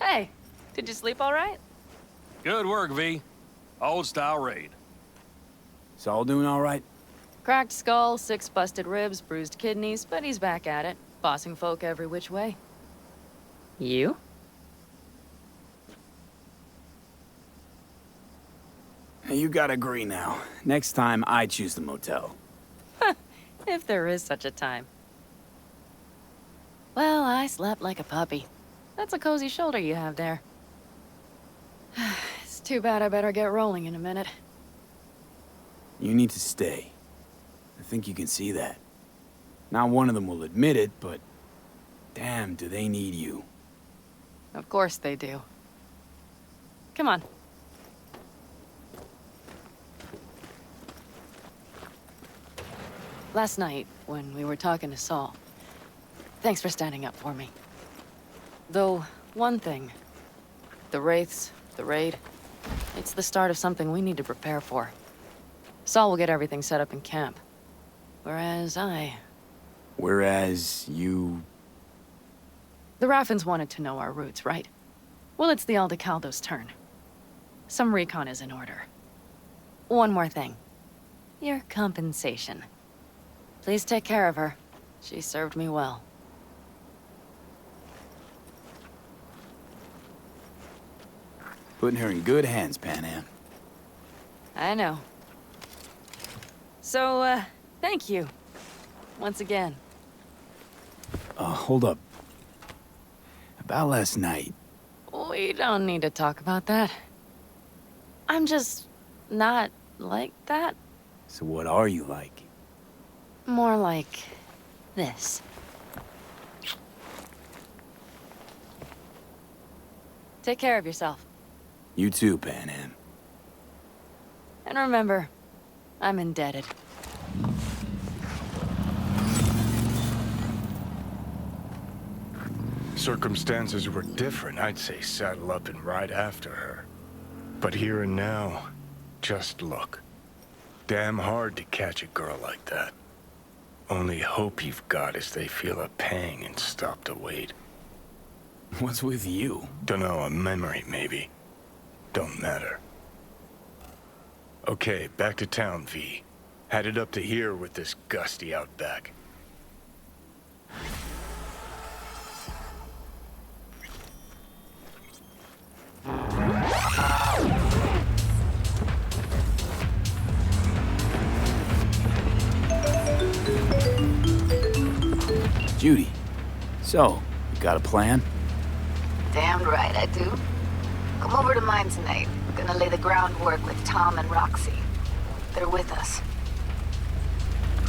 Hey, did you sleep all right? Good work, V. Old-style raid. Saul doing all right? Cracked skull, 6 busted ribs, bruised kidneys, but he's back at it, bossing folk every which way. You? You gotta agree now. Next time, I choose the motel. If there is such a time. Well, I slept like a puppy. That's a cozy shoulder you have there. It's too bad I better get rolling in a minute. You need to stay. I think you can see that. Not one of them will admit it, but... damn, do they need you. Of course they do. Come on. Last night, when we were talking to Saul, thanks for standing up for me. Though, one thing. The Wraiths, the raid, it's the start of something we need to prepare for. Saul will get everything set up in camp. Whereas you... The Raffins wanted to know our routes, right? Well, it's the Aldecaldo's turn. Some recon is in order. One more thing. Your compensation. Please take care of her. She served me well. Putting her in good hands, Panam. I know. So, thank you. Once again. Hold up. About last night. We don't need to talk about that. I'm just not like that. So what are you like? More like this. Take care of yourself. You too, Panam. And remember, I'm indebted. Circumstances were different, I'd say saddle up and ride after her. But here and now, just look. Damn hard to catch a girl like that. Only hope you've got is they feel a pang and stop to wait. What's with you? Dunno, a memory maybe. Don't matter. Okay, back to town, V. Headed up to here with this gusty outback. Judy. So, you got a plan? Damn right I do. Come over to mine tonight. Gonna lay the groundwork with Tom and Roxy. They're with us.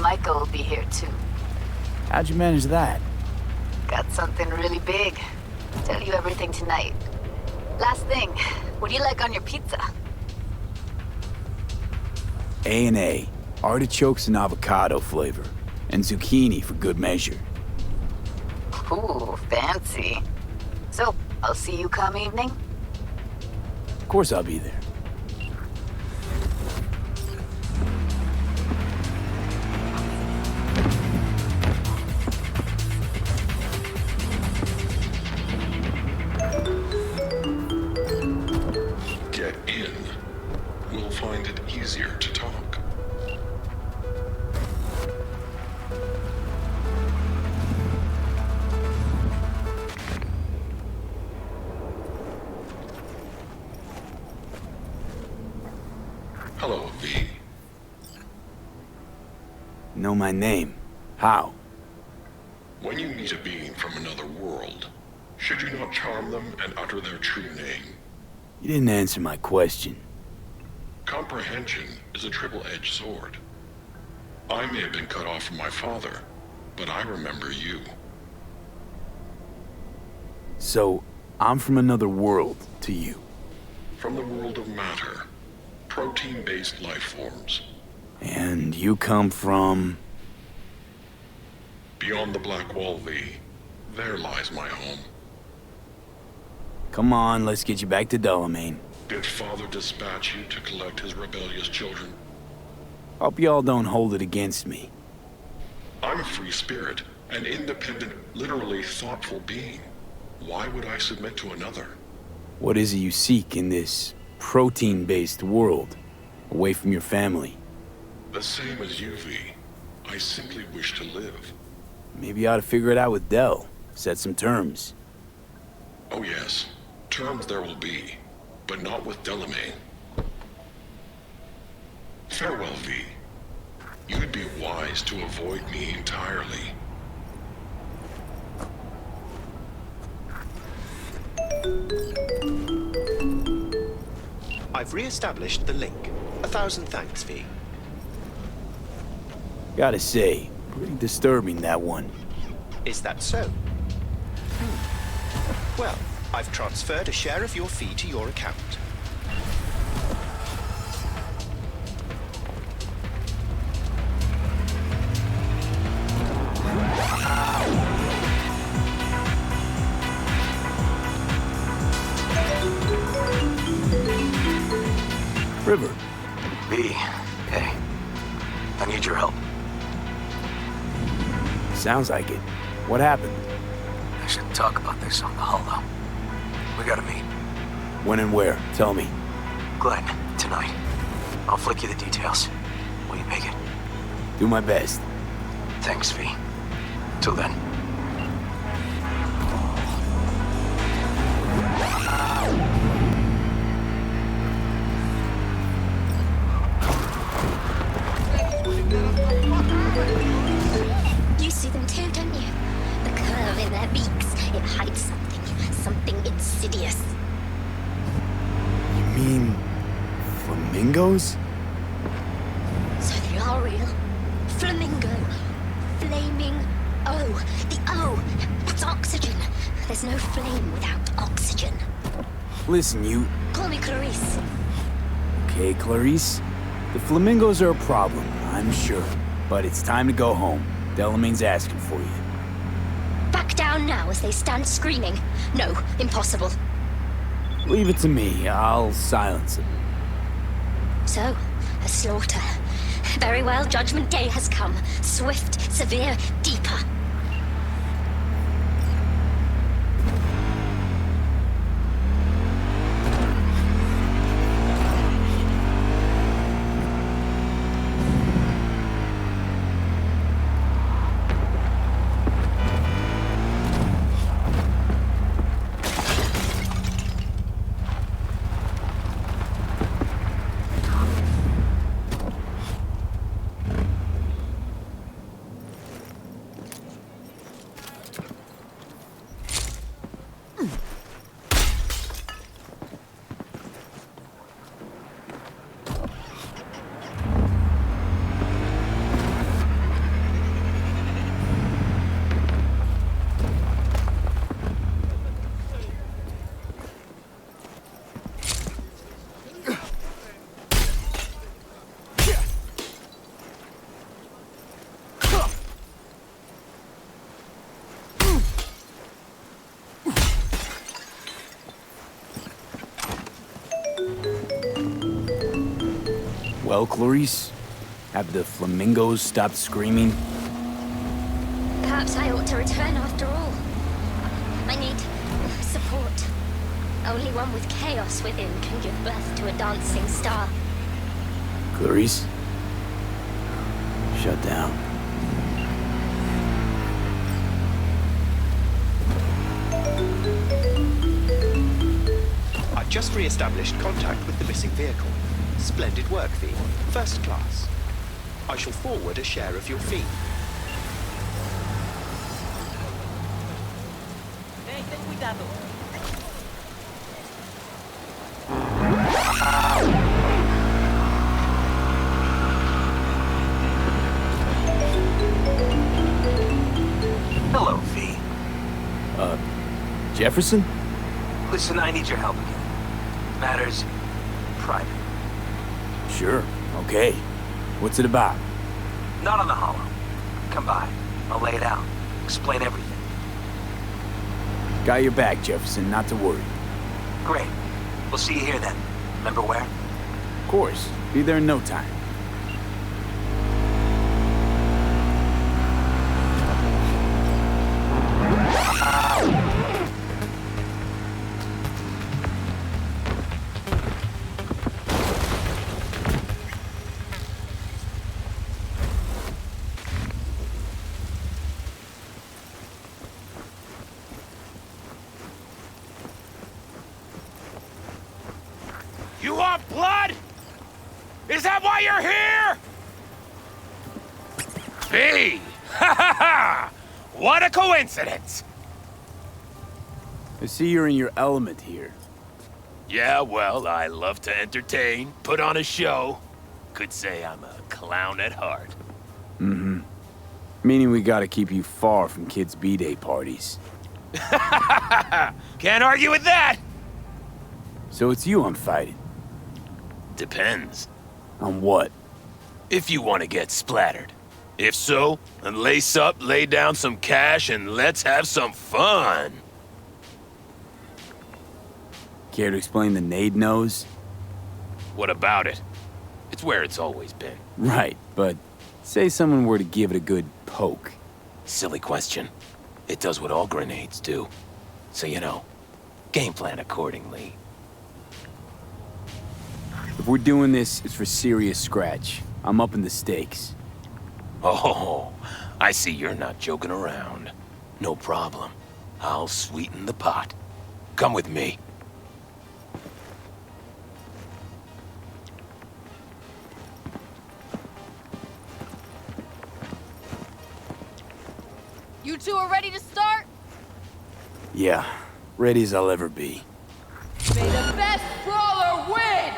Michael will be here too. How'd you manage that? Got something really big. Tell you everything tonight. Last thing, what do you like on your pizza? A&A. Artichokes and avocado flavor. And zucchini for good measure. Ooh, fancy. So, I'll see you come evening? Of course I'll be there. Get in. We'll find it easier to talk. Hello, V. Know my name. How? When you meet a being from another world, should you not charm them and utter their true name? You didn't answer my question. Comprehension is a triple-edged sword. I may have been cut off from my father, but I remember you. So, I'm from another world to you. From the world of matter, protein-based life forms. And you come from... Beyond the Black Wall, V, there lies my home. Come on, let's get you back to Delamain. Did Father dispatch you to collect his rebellious children? Hope y'all don't hold it against me. I'm a free spirit, an independent, literally thoughtful being. Why would I submit to another? What is it you seek in this protein-based world, away from your family? The same as you, V. I simply wish to live. Maybe you ought to figure it out with Del. Set some terms. Oh yes, terms there will be, but not with Delamain. Farewell, V. You'd be wise to avoid me entirely. I've re-established the link. 1,000 thanks, V. Gotta say, pretty disturbing, that one. Is that so? Well, I've transferred a share of your fee to your account. River. V, hey. I need your help. Sounds like it. What happened? I should talk about this on the holo. We gotta meet. When and where? Tell me. Glenn, tonight. I'll flick you the details. Will you make it? Do my best. Thanks, V. Till then. You see them too, don't you? The curve in their beaks. It hides something insidious. You mean... flamingos? So they are real. Flamingo. Flaming O. The O. That's oxygen. There's no flame without oxygen. Listen, you... Call me Clarice. Okay, Clarice. The flamingos are a problem, I'm sure. But it's time to go home. Delamain's asking for you. Back down now as they stand screaming. No, impossible. Leave it to me. I'll silence them. So, a slaughter. Very well, Judgment Day has come. Swift, severe, deeper. Well, Clarice? Have the flamingos stopped screaming? Perhaps I ought to return after all. I need support. Only one with chaos within can give birth to a dancing star. Clarice? Shut down. I've just re-established contact with the missing vehicle. Splendid work, V. First class. I shall forward a share of your fee. Hey, ten cuidado. Hello, V. Jefferson? Listen, I need your help again. Matters private. Sure, okay. What's it about? Not on the holo. Come by. I'll lay it out. Explain everything. Got your back, Jefferson, not to worry. Great. We'll see you here then. Remember where? Of course. Be there in no time. You want blood? Is that why you're here? V! Ha ha ha! What a coincidence! I see you're in your element here. Yeah, well, I love to entertain, put on a show. Could say I'm a clown at heart. Mm-hmm. Meaning we gotta keep you far from kids' B-Day parties. Can't argue with that! So it's you I'm fighting. Depends. On what? If you want to get splattered. If so, then lace up, lay down some cash, and let's have some fun. Care to explain the nade nose? What about it? It's where it's always been. Right, but say someone were to give it a good poke. Silly question. It does what all grenades do. So, you know, game plan accordingly. If we're doing this, it's for serious scratch. I'm upping the stakes. Oh, I see you're not joking around. No problem. I'll sweeten the pot. Come with me. You two are ready to start? Yeah, ready as I'll ever be. May the best brawler win!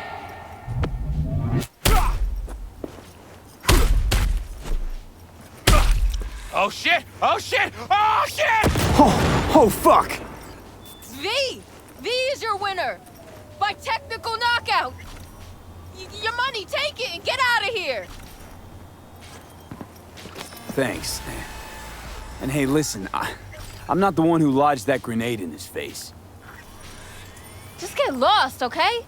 Oh shit! Oh shit! Oh shit! Oh fuck! V! V is your winner! By technical knockout! Your money, take it and get out of here! Thanks. And hey, listen, I'm not the one who lodged that grenade in his face. Just get lost, okay?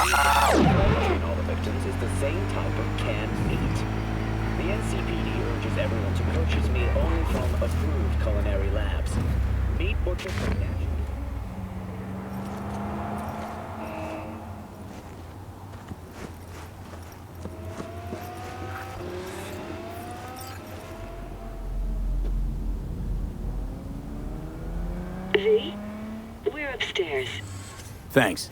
All the victims is the same type of canned meat. The NCPD urges everyone to purchase meat only from approved culinary labs. Meat butchered from natural. V, we're upstairs. Thanks.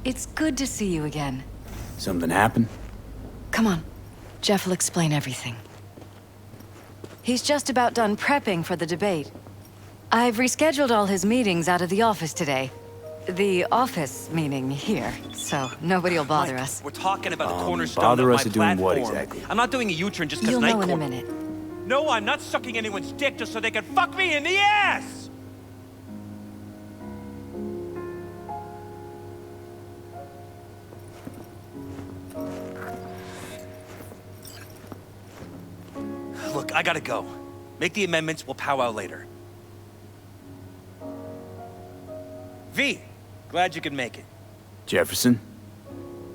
It's good to see you again. Something happened? Come on. Jeff will explain everything. He's just about done prepping for the debate. I've rescheduled all his meetings out of the office today. The office meaning here, so nobody will bother Mike, us. We're talking about the cornerstone bother of us my to doing what platform. exactly? I'm not doing a U-turn just because You'll night know in a court- minute. No, I'm not sucking anyone's dick just so they can fuck me in the ass! Look, I gotta go. Make the amendments, we'll powwow later. V, glad you could make it. Jefferson?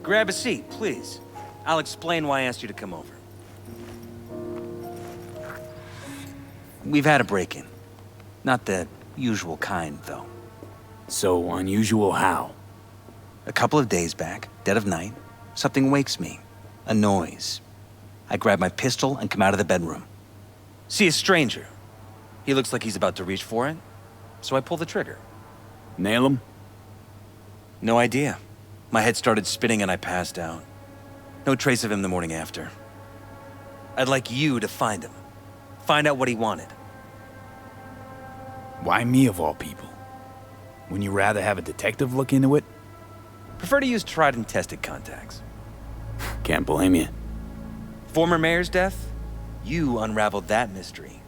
Grab a seat, please. I'll explain why I asked you to come over. We've had a break-in. Not the usual kind, though. So unusual how? A couple of days back, dead of night, something wakes me. A noise. I grab my pistol and come out of the bedroom. See a stranger. He looks like he's about to reach for it, so I pull the trigger. Nail him? No idea. My head started spinning and I passed out. No trace of him the morning after. I'd like you to find him. Find out what he wanted. Why me of all people? Wouldn't you rather have a detective look into it? Prefer to use tried and tested contacts. Can't blame you. Former mayor's death? You unraveled that mystery.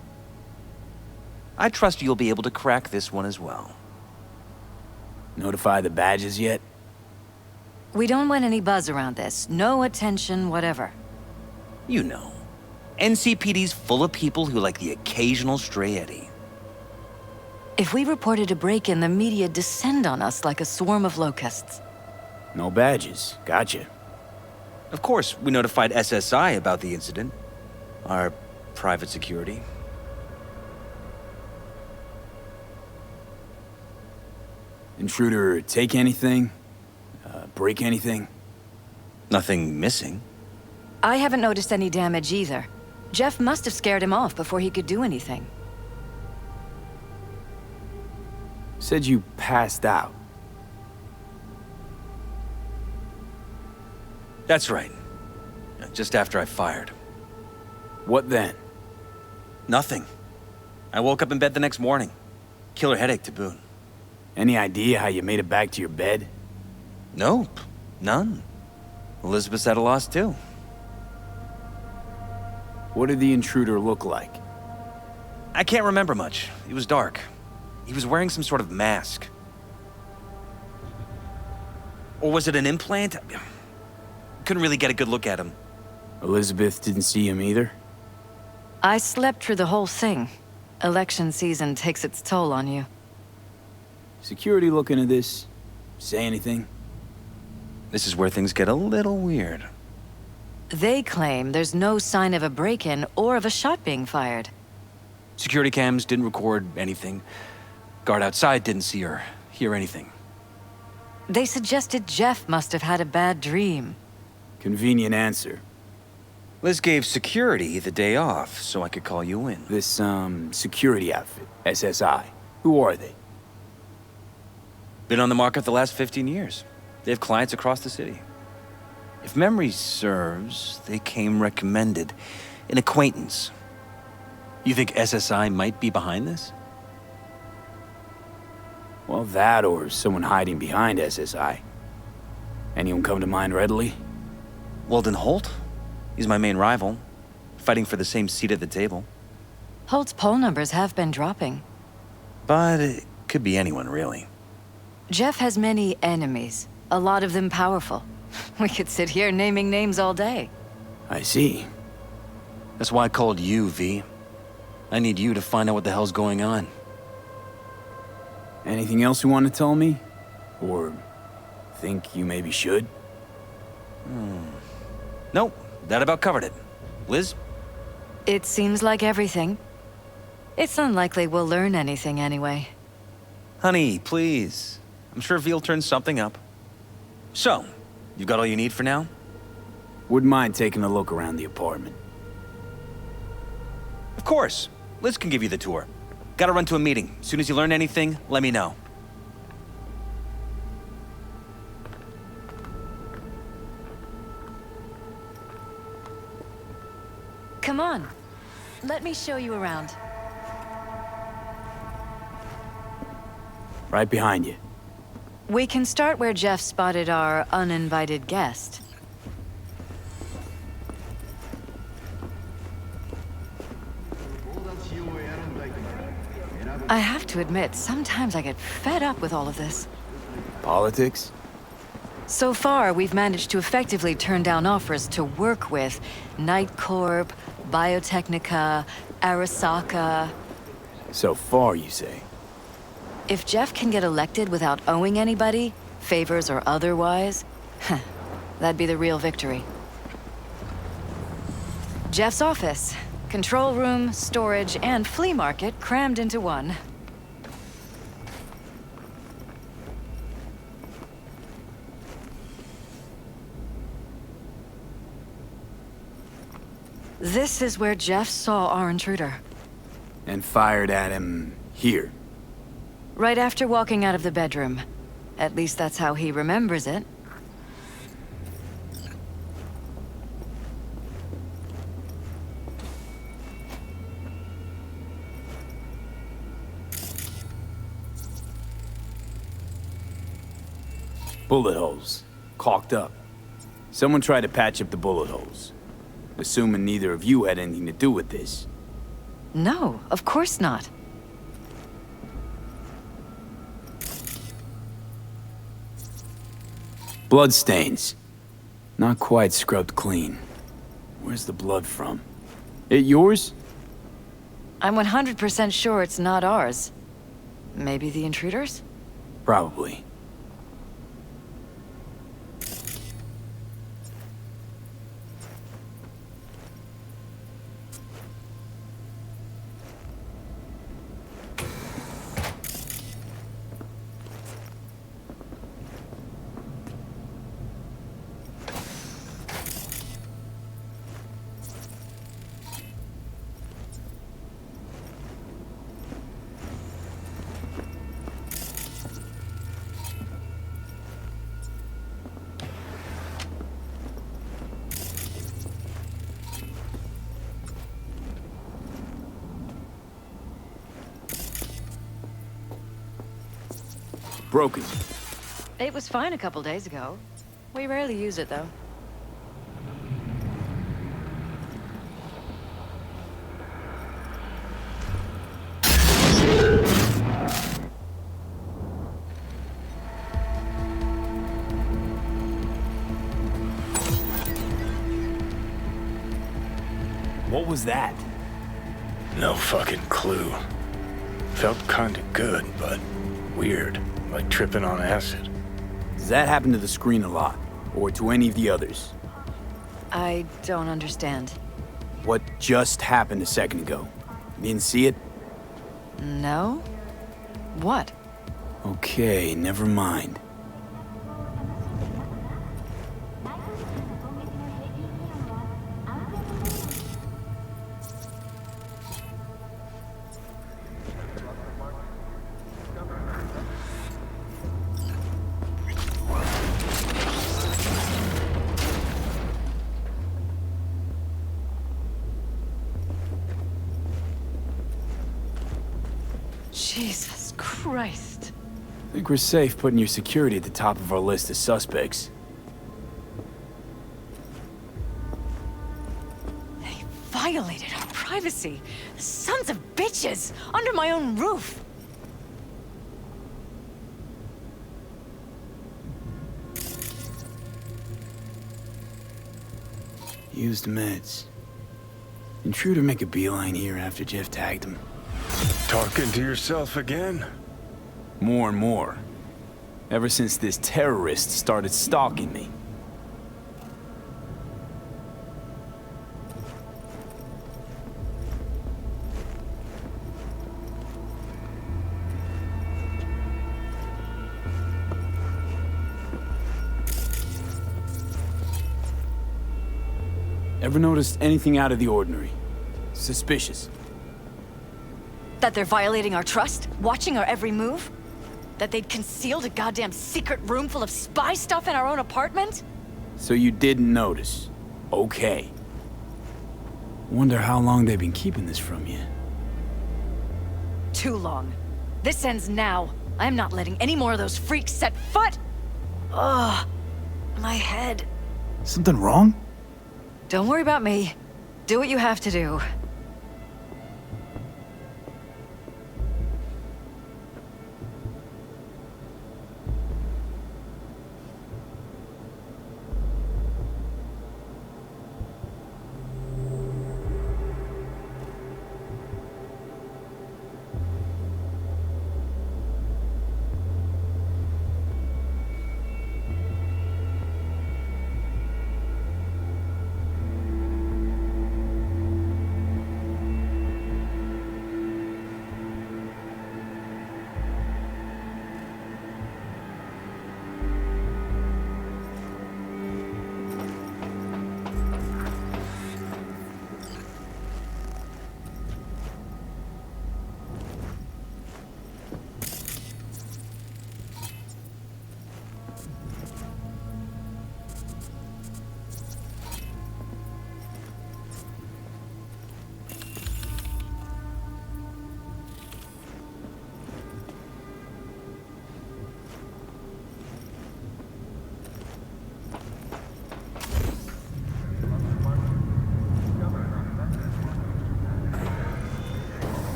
I trust you'll be able to crack this one as well. Notify the badges yet? We don't want any buzz around this. No attention, whatever. You know. NCPD's full of people who like the occasional stray eddy. If we reported a break-in, the media descend on us like a swarm of locusts. No badges. Gotcha. Of course, we notified SSI about the incident. Our private security. Intruder take anything? Break anything? Nothing missing. I haven't noticed any damage either. Jeff must have scared him off before he could do anything. Said you passed out. That's right. Just after I fired. What then? Nothing. I woke up in bed the next morning. Killer headache to boot. Any idea how you made it back to your bed? Nope. None. Elizabeth's at a loss too. What did the intruder look like? I can't remember much. It was dark. He was wearing some sort of mask. Or was it an implant? Couldn't really get a good look at him. Elizabeth didn't see him either? I slept through the whole thing. Election season takes its toll on you. Security looking at this? Say anything? This is where things get a little weird. They claim there's no sign of a break-in or of a shot being fired. Security cams didn't record anything. Guard outside didn't see or hear anything. They suggested Jeff must have had a bad dream. Convenient answer. Liz gave security the day off so I could call you in. This, security outfit, SSI. Who are they? Been on the market the last 15 years. They have clients across the city. If memory serves, they came recommended. An acquaintance. You think SSI might be behind this? Well, that or someone hiding behind SSI. Anyone come to mind readily? Weldon Holt? He's my main rival. Fighting for the same seat at the table. Holt's poll numbers have been dropping. But it could be anyone, really. Jeff has many enemies. A lot of them powerful. We could sit here naming names all day. I see. That's why I called you, V. I need you to find out what the hell's going on. Anything else you want to tell me? Or think you maybe should? Nope, that about covered it. Liz? It seems like everything. It's unlikely we'll learn anything anyway. Honey, please. I'm sure V'll turn something up. So, you've got all you need for now? Wouldn't mind taking a look around the apartment. Of course. Liz can give you the tour. Gotta run to a meeting. As soon as you learn anything, let me know. Come on. Let me show you around. Right behind you. We can start where Jeff spotted our uninvited guest. I have to admit, sometimes I get fed up with all of this. Politics? So far, we've managed to effectively turn down offers to work with Night Corp, Biotechnica, Arasaka. So far, you say? If Jeff can get elected without owing anybody, favors or otherwise, that'd be the real victory. Jeff's office. Control room, storage, and flea market crammed into one. This is where Jeff saw our intruder. And fired at him here. Right after walking out of the bedroom. At least that's how he remembers it. Bullet holes. Caulked up. Someone tried to patch up the bullet holes. Assuming neither of you had anything to do with this. No, of course not. Bloodstains. Not quite scrubbed clean. Where's the blood from? It yours? I'm 100% sure it's not ours. Maybe the intruders? Probably. Broken. It was fine a couple days ago. We rarely use it, though. What was that? No fucking clue. Felt kinda good, but weird. Like tripping on acid. Does that happen to the screen a lot? Or to any of the others? I don't understand. What just happened a second ago? You didn't see it? No? What? Okay, never mind. Jesus Christ. I think we're safe putting your security at the top of our list of suspects. They violated our privacy. Sons of bitches! Under my own roof! Used meds. Intruder make a beeline here after Jeff tagged him. Talking to yourself again? More and more. Ever since this terrorist started stalking me. Ever noticed anything out of the ordinary? Suspicious? That they're violating our trust? Watching our every move? That they'd concealed a goddamn secret room full of spy stuff in our own apartment? So you didn't notice. Okay. Wonder how long they've been keeping this from you. Too long. This ends now. I'm not letting any more of those freaks set foot! Ugh. My head. Something wrong? Don't worry about me. Do what you have to do.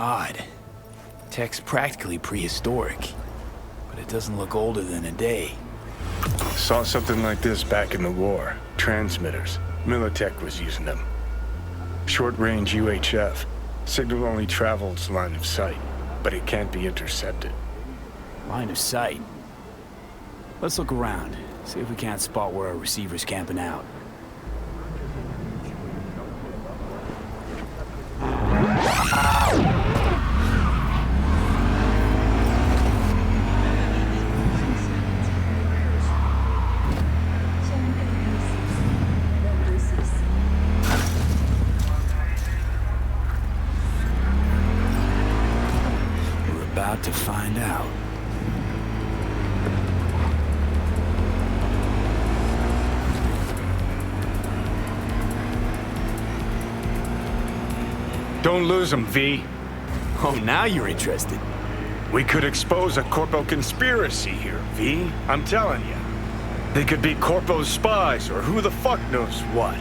odd. Tech's practically prehistoric, but it doesn't look older than a day. Saw something like this back in the war. Transmitters. Militech was using them. Short-range UHF. Signal only travels line of sight, but it can't be intercepted. Line of sight. Let's look around, see if we can't spot where our receiver's camping out. We're about to find out. Don't lose them, V. Oh, now you're interested. We could expose a Corpo conspiracy here, V. I'm telling you. They could be Corpo's spies, or who the fuck knows what.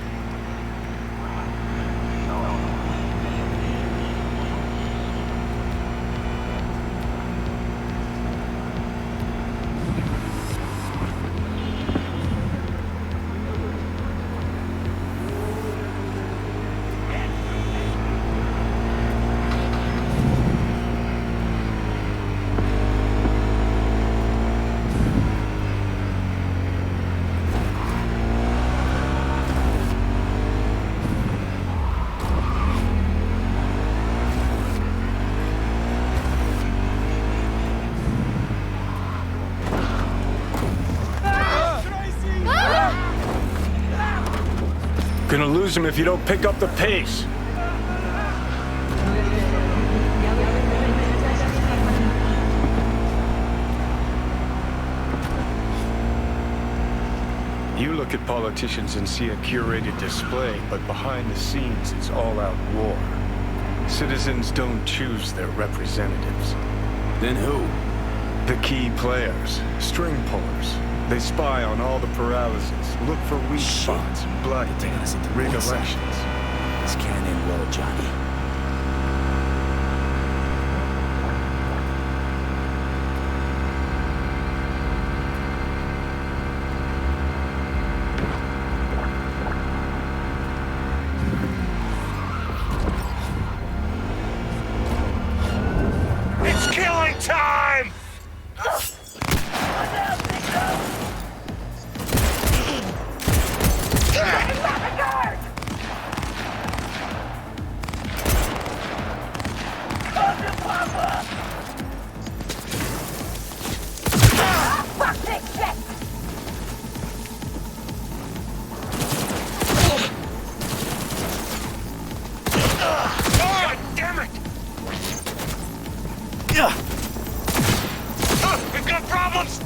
Gonna lose him if you don't pick up the pace. You look at politicians and see a curated display, but behind the scenes it's all-out war. Citizens don't choose their representatives. Then who? The key players, string pullers. They spy on all the paralysis, look for weak spots, blood, rig elections. This can't end well, Johnny. It's killing time! God damn it! We've got problems!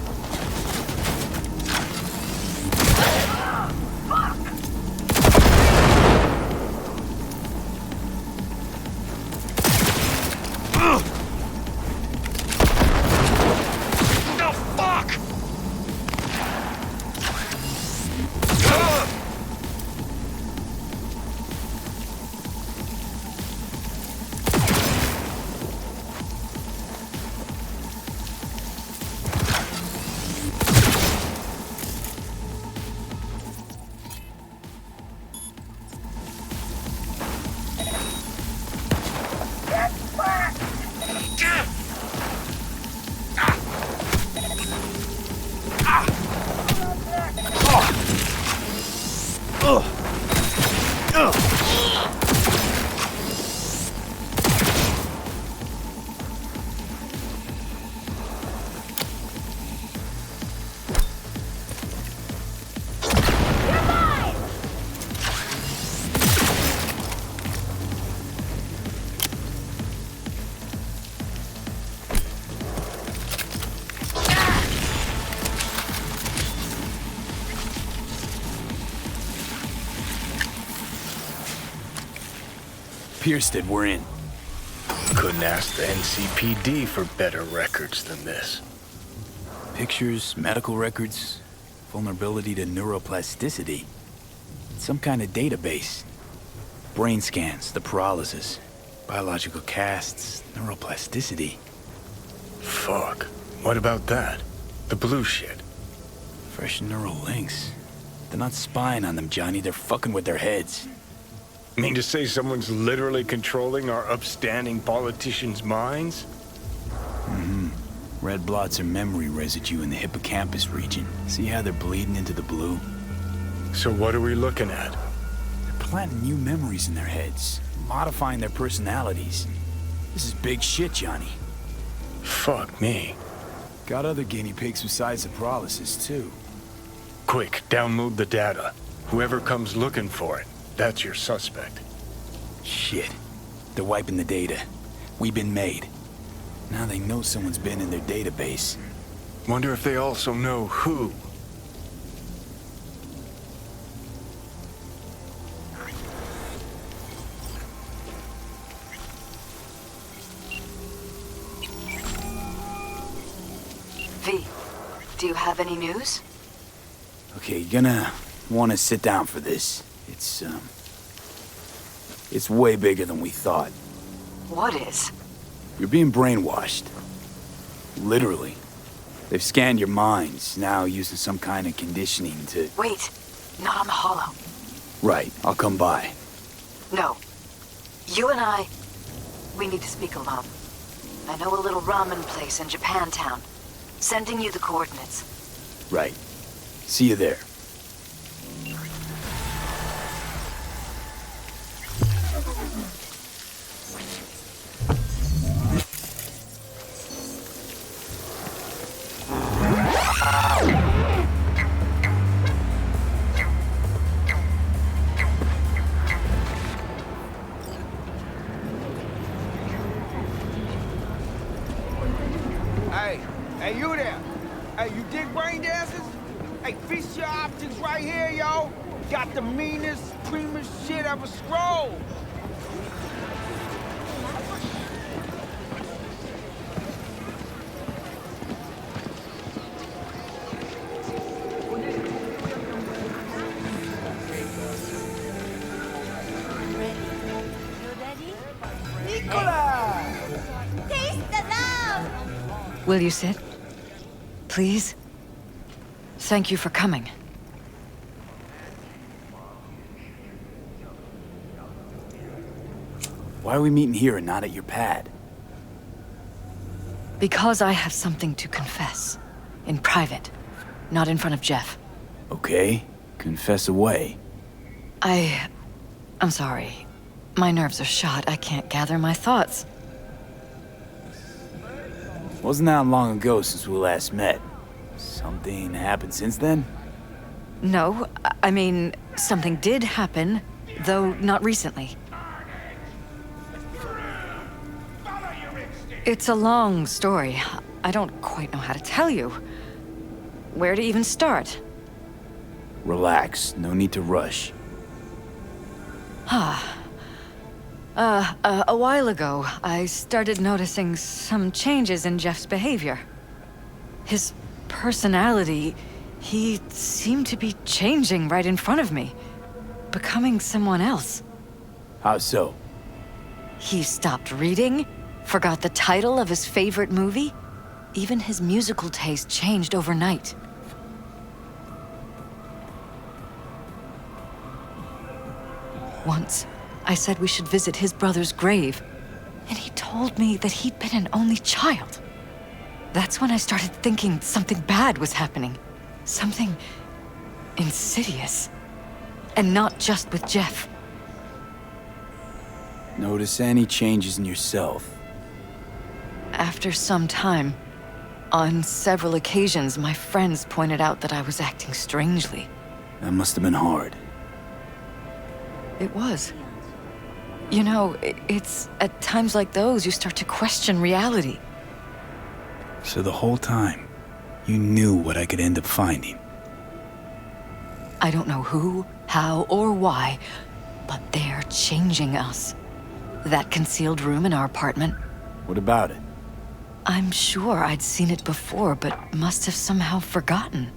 The fuck! Pierced it, we're in. Couldn't ask the NCPD for better records than this. Pictures, medical records, vulnerability to neuroplasticity. Some kind of database. Brain scans, the paralysis. Biological casts, neuroplasticity. Fuck. What about that? The blue shit. Fresh neural links. They're not spying on them, Johnny. They're fucking with their heads. Mean to say someone's literally controlling our upstanding politicians' minds? Mm-hmm. Red blots are memory residue in the hippocampus region. See how they're bleeding into the blue? So what are we looking at? They're planting new memories in their heads, modifying their personalities. This is big shit, Johnny. Fuck me. Got other guinea pigs besides the paralysis, too. Quick, download the data. Whoever comes looking for it, that's your suspect. Shit. They're wiping the data. We've been made. Now they know someone's been in their database. Wonder if they also know who. V, do you have any news? Okay, you're gonna want to sit down for this. It's way bigger than we thought. What is? You're being brainwashed. Literally. They've scanned your minds, now using some kind of conditioning to... Wait, not on the holo. Right, I'll come by. No. You and I, we need to speak alone. I know a little ramen place in Japantown. Sending you the coordinates. Right. See you there. Hey, you there? Hey, you dig brain dances? Hey, feast your optics right here, yo. Got the meanest, creamiest shit ever scrolled. Will you sit? Please? Thank you for coming. Why are we meeting here and not at your pad? Because I have something to confess. In private. Not in front of Jeff. Okay. Confess away. I'm sorry. My nerves are shot. I can't gather my thoughts. Wasn't that long ago since we last met? Something happened since then? No, I mean, something did happen, though not recently. It's a long story. I don't quite know how to tell you. Where to even start? Relax. No need to rush. A while ago, I started noticing some changes in Jeff's behavior. His personality, he seemed to be changing right in front of me. Becoming someone else. How so? He stopped reading, forgot the title of his favorite movie. Even his musical taste changed overnight. Once, I said we should visit his brother's grave, and he told me that he'd been an only child. That's when I started thinking something bad was happening. Something insidious. And not just with Jeff. Notice any changes in yourself? After some time, on several occasions, my friends pointed out that I was acting strangely. That must have been hard. It was. You know, it's at times like those you start to question reality. So the whole time, you knew what I could end up finding. I don't know who, how, or why, but they're changing us. That concealed room in our apartment. What about it? I'm sure I'd seen it before, but must have somehow forgotten.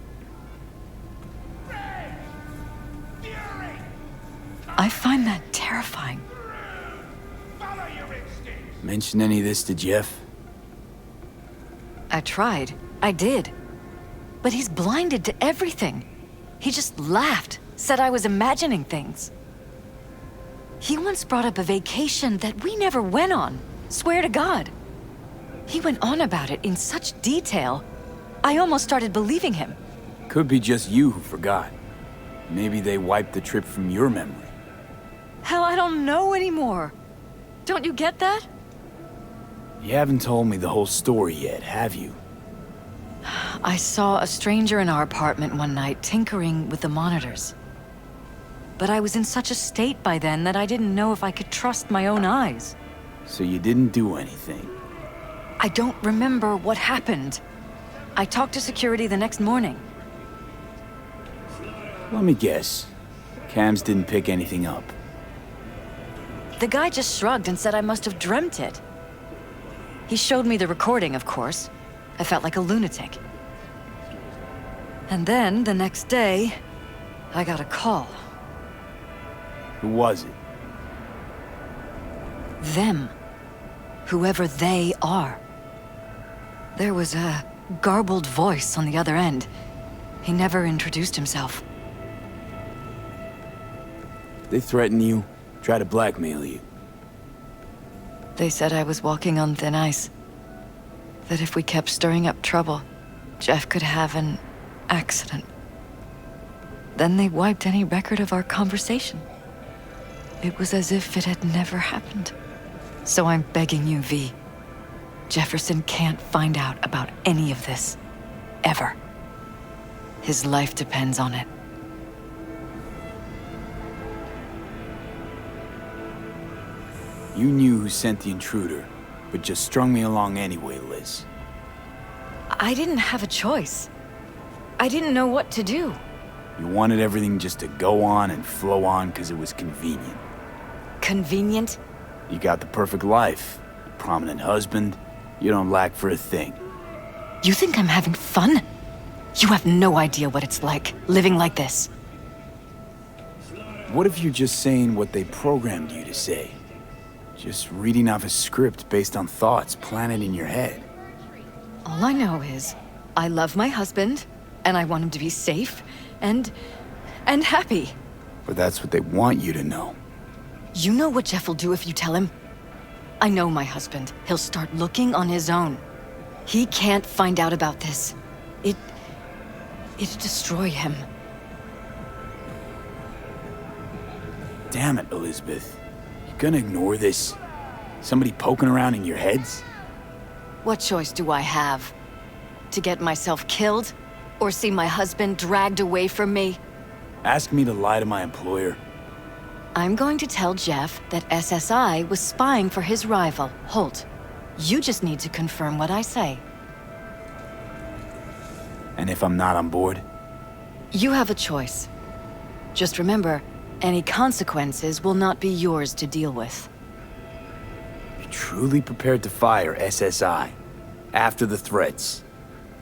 I find that terrifying. Mention any of this to Jeff? I tried. I did. But he's blinded to everything. He just laughed, said I was imagining things. He once brought up a vacation that we never went on. Swear to God. He went on about it in such detail, I almost started believing him. Could be just you who forgot. Maybe they wiped the trip from your memory. Hell, I don't know anymore. Don't you get that? You haven't told me the whole story yet, have you? I saw a stranger in our apartment one night tinkering with the monitors. But I was in such a state by then that I didn't know if I could trust my own eyes. So you didn't do anything? I don't remember what happened. I talked to security the next morning. Let me guess. Cams didn't pick anything up. The guy just shrugged and said I must have dreamt it. He showed me the recording, of course. I felt like a lunatic. And then, the next day, I got a call. Who was it? Them. Whoever they are. There was a garbled voice on the other end. He never introduced himself. They threaten you, try to blackmail you. They said I was walking on thin ice. That if we kept stirring up trouble, Jeff could have an accident. Then they wiped any record of our conversation. It was as if it had never happened. So I'm begging you, V. Jefferson can't find out about any of this. Ever. His life depends on it. You knew who sent the intruder, but just strung me along anyway, Liz. I didn't have a choice. I didn't know what to do. You wanted everything just to go on and flow on because it was convenient. Convenient? You got the perfect life, a prominent husband. You don't lack for a thing. You think I'm having fun? You have no idea what it's like, living like this. What if you're just saying what they programmed you to say? Just reading off a script based on thoughts planted in your head. All I know is, I love my husband, and I want him to be safe, and happy. But that's what they want you to know. You know what Jeff will do if you tell him? I know my husband. He'll start looking on his own. He can't find out about this. It'd destroy him. Damn it, Elizabeth. You gonna ignore this? Somebody poking around in your heads? What choice do I have? To get myself killed? Or see my husband dragged away from me? Ask me to lie to my employer. I'm going to tell Jeff that SSI was spying for his rival, Holt. You just need to confirm what I say. And if I'm not on board? You have a choice. Just remember, any consequences will not be yours to deal with. You're truly prepared to fire SSI after the threats.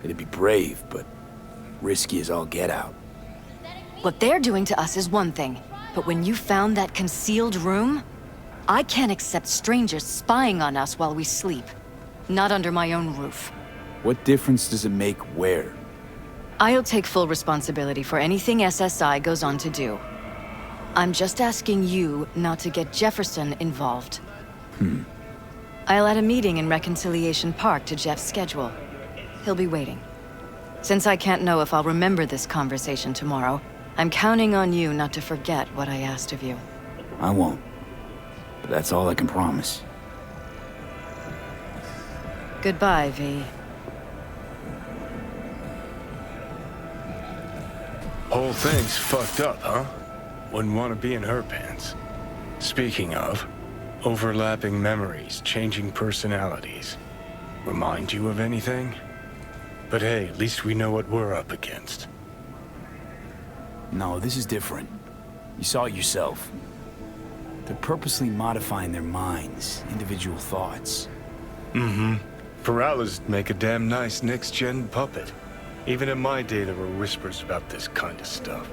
It'd be brave, but risky as all get out. What they're doing to us is one thing, but when you found that concealed room, I can't accept strangers spying on us while we sleep. Not under my own roof. What difference does it make where? I'll take full responsibility for anything SSI goes on to do. I'm just asking you not to get Jefferson involved. I'll add a meeting in Reconciliation Park to Jeff's schedule. He'll be waiting. Since I can't know if I'll remember this conversation tomorrow, I'm counting on you not to forget what I asked of you. I won't. But that's all I can promise. Goodbye, V. Whole thing's fucked up, huh? Wouldn't want to be in her pants. Speaking of, overlapping memories, changing personalities. Remind you of anything? But hey, at least we know what we're up against. No, this is different. You saw it yourself. They're purposely modifying their minds, individual thoughts. Peralta's make a damn nice next-gen puppet. Even in my day, there were whispers about this kind of stuff.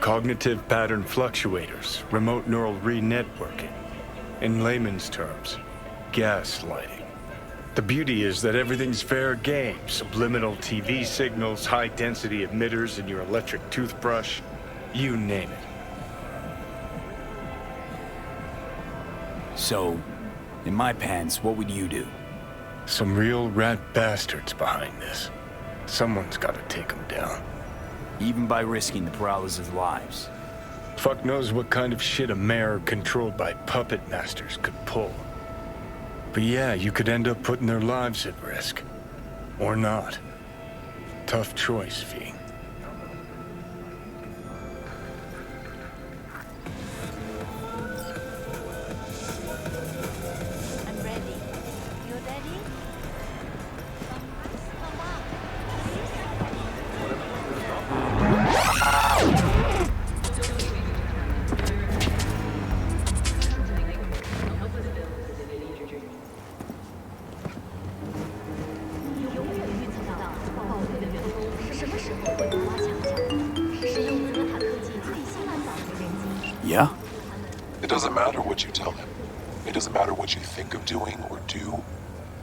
Cognitive pattern fluctuators, remote neural re-networking. In layman's terms, gaslighting. The beauty is that everything's fair game. Subliminal TV signals, high-density emitters in your electric toothbrush. You name it. So, in my pants, what would you do? Some real rat bastards behind this. Someone's gotta take them down. Even by risking the Peralez's lives. Fuck knows what kind of shit a mayor controlled by puppet masters could pull. But yeah, you could end up putting their lives at risk. Or not. Tough choice, V. Yeah? It doesn't matter what you tell him. It doesn't matter what you think of doing or do.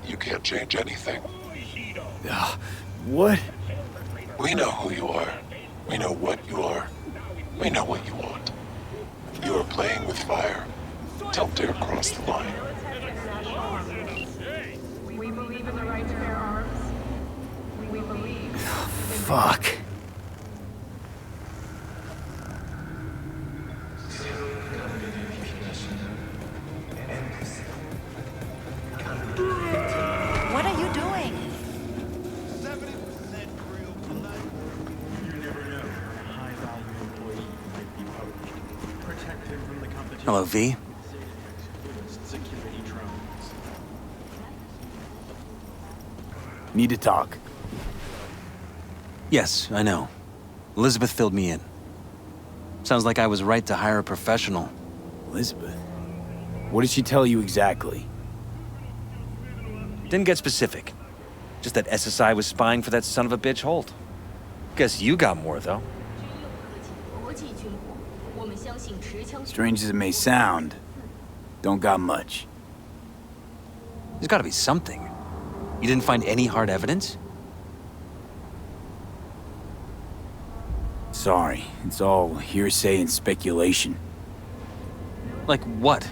You can't change anything. What? We know who you are. We know what you are. We know what you want. You are playing with fire. Don't dare cross the line. We believe in the right to bear arms. We believe. Fuck. What are you doing? Hello, V. Need to talk. Yes, I know. Elizabeth filled me in. Sounds like I was right to hire a professional. Elizabeth? What did she tell you exactly? Didn't get specific. Just that SSI was spying for that son of a bitch Holt. Guess you got more, though. Strange as it may sound, don't got much. There's gotta be something. You didn't find any hard evidence? Sorry, it's all hearsay and speculation. Like what?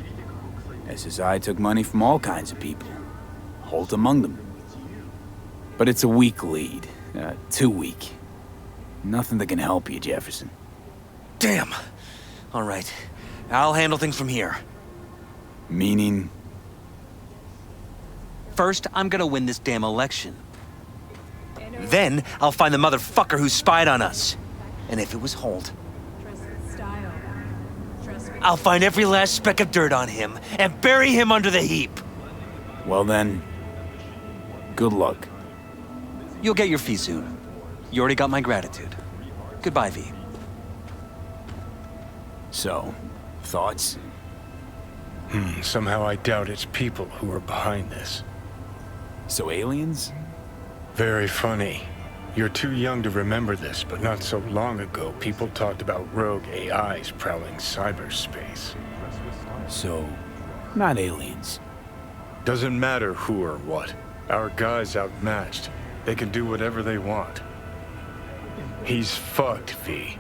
SSI took money from all kinds of people. Holt among them. But it's a weak lead. Too weak. Nothing that can help you, Jefferson. Damn. All right. I'll handle things from here. Meaning? First, I'm gonna win this damn election. Then, I'll find the motherfucker who spied on us. And if it was Holt, I'll find every last speck of dirt on him and bury him under the heap. Well then, good luck. You'll get your fee soon. You already got my gratitude. Goodbye, V. So, thoughts? Somehow I doubt it's people who are behind this. So aliens? Very funny. You're too young to remember this, but not so long ago, people talked about rogue AIs prowling cyberspace. So, not aliens. Doesn't matter who or what. Our guy's outmatched. They can do whatever they want. He's fucked, V.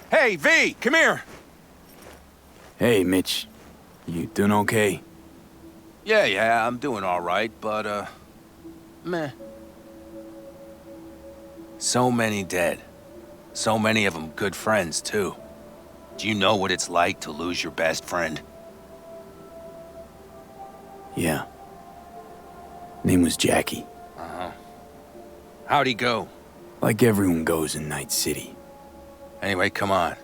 Hey, V, come here! Hey, Mitch. You doing okay? Yeah, I'm doing all right, but, meh. So many dead. So many of them good friends, too. Do you know what it's like to lose your best friend? Yeah. Name was Jackie. Uh-huh. How'd he go? Like everyone goes in Night City. Anyway, come on.